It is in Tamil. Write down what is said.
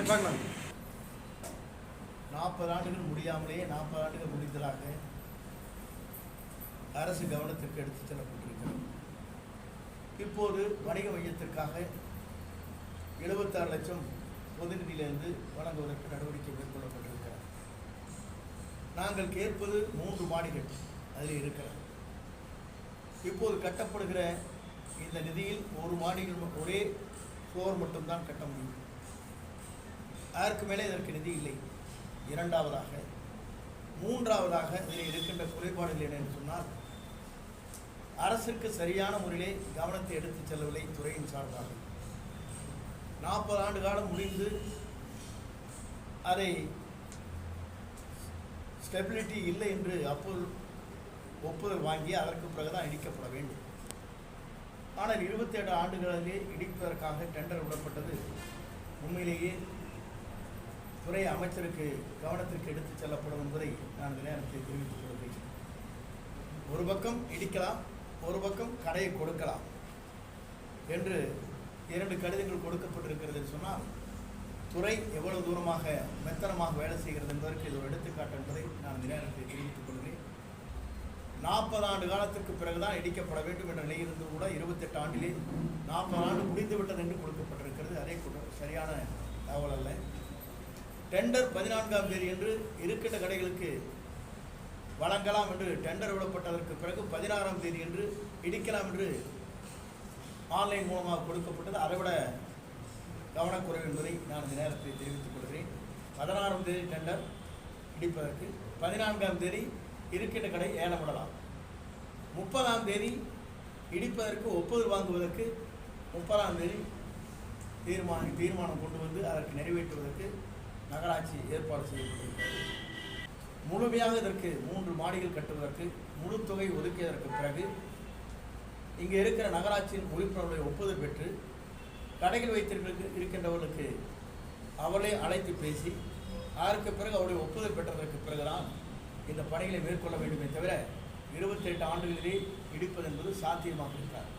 பார்க்கலாம். 40 ஆண்டுகள் முடியாமலேயே 40 ஆண்டுகள் முடிந்ததாக அரசு கவனத்திற்கு எடுத்துச் செல்லப்பட்டிருக்கிறது. இப்போது வணிக மையத்திற்காக 76 லட்சம் பொது நிதியிலிருந்து வழங்குவதற்கு நடவடிக்கை மேற்கொள்ளப்பட்டிருக்கிறது. நாங்கள் கேட்பது 3 மாடிகள் அதில் இருக்கிறது. இப்போது கட்டப்படுகிற இந்த நிதியில் ஒரு மாடிகள் ஒரே ஃப்ளோர் மட்டும்தான் கட்ட முடியும். அதற்கு மேலே இதற்கு நிதி இல்லை. இரண்டாவதாக, மூன்றாவதாக இதில் இருக்கின்ற குறைபாடுகள் என்ன என்று சொன்னால், அரசுக்கு சரியான முறையிலே கவனத்தை எடுத்துச் செல்லவில்லை துறையின் சார்பாக. 40 ஆண்டு காலம் முடிந்து அதை ஸ்டெபிலிட்டி இல்லை என்று ஒப்புதல் வாங்கி அதற்கு பிறகுதான் இடிக்கப்பட வேண்டும். ஆனால் 27 ஆண்டுகளிலே இடிப்பதற்காக டெண்டர் விடப்பட்டது உண்மையிலேயே துறை அமைச்சருக்கு கவனத்திற்கு எடுத்துச் செல்லப்படும் என்பதை நான் இந்த நேரத்தை தெரிவித்துக் கொள்கிறேன். ஒரு பக்கம் இடிக்கலாம், ஒரு பக்கம் கடையை கொடுக்கலாம் என்று 2 கடிதங்கள் கொடுக்கப்பட்டிருக்கிறது என்று சொன்னால், துறை எவ்வளவு தூரமாக மெத்தனமாக வேலை செய்கிறது என்பதற்கு இது ஒரு எடுத்துக்காட்டு என்பதை நான் இந்த நேரத்தை தெரிவித்துக் கொள்கிறேன். 40 ஆண்டு காலத்திற்கு பிறகுதான் இடிக்கப்பட வேண்டும் என்ற நிலையிலிருந்து கூட 28 ஆண்டிலே 40 ஆண்டு முடிந்துவிட்டது என்று கொடுக்கப்பட்டிருக்கிறது. அதே கூட சரியான தகவல் அல்ல. டெண்டர் 14ஆம் தேதி என்று இருக்கின்ற கடைகளுக்கு வழங்கலாம் என்று டெண்டர் விடப்பட்டதற்கு பிறகு 16ஆம் தேதி என்று இடிக்கலாம் என்று ஆன்லைன் மூலமாக கொடுக்கப்பட்டது. அதைவிட கவனக்குறைவு என்பதை நான் இந்த நேரத்தில் தெரிவித்துக் கொள்கிறேன். 16ஆம் தேதி டெண்டர் இடிப்பதற்கு, 14ஆம் தேதி இருக்கின்ற கடை ஏலமிடலாம், 30ஆம் தேதி இடிப்பதற்கு ஒப்புதல் வாங்குவதற்கு 30ஆம் தேதி தீர்மானம் கொண்டு வந்து அதற்கு நிறைவேற்றுவதற்கு நகராட்சி ஏற்பாடு செய்யப்பட்டிருக்கிறது. முழுமையாக இதற்கு 3 மாடிகள் கட்டுவதற்கு முழு தொகை ஒதுக்கியதற்கு பிறகு இங்கே இருக்கிற நகராட்சியின் உறுப்பினர்களுடைய ஒப்புதல் பெற்று கடைகள் இருக்கின்றவர்களுக்கு அவர்களே அழைத்து பேசி அதற்கு பிறகு அவருடைய ஒப்புதல் பெற்றதற்கு பிறகுதான் இந்த பணிகளை மேற்கொள்ள வேண்டுமே தவிர 28 ஆண்டுகளிலே இடிப்பது என்பது சாத்தியமாக இருக்கிறார்.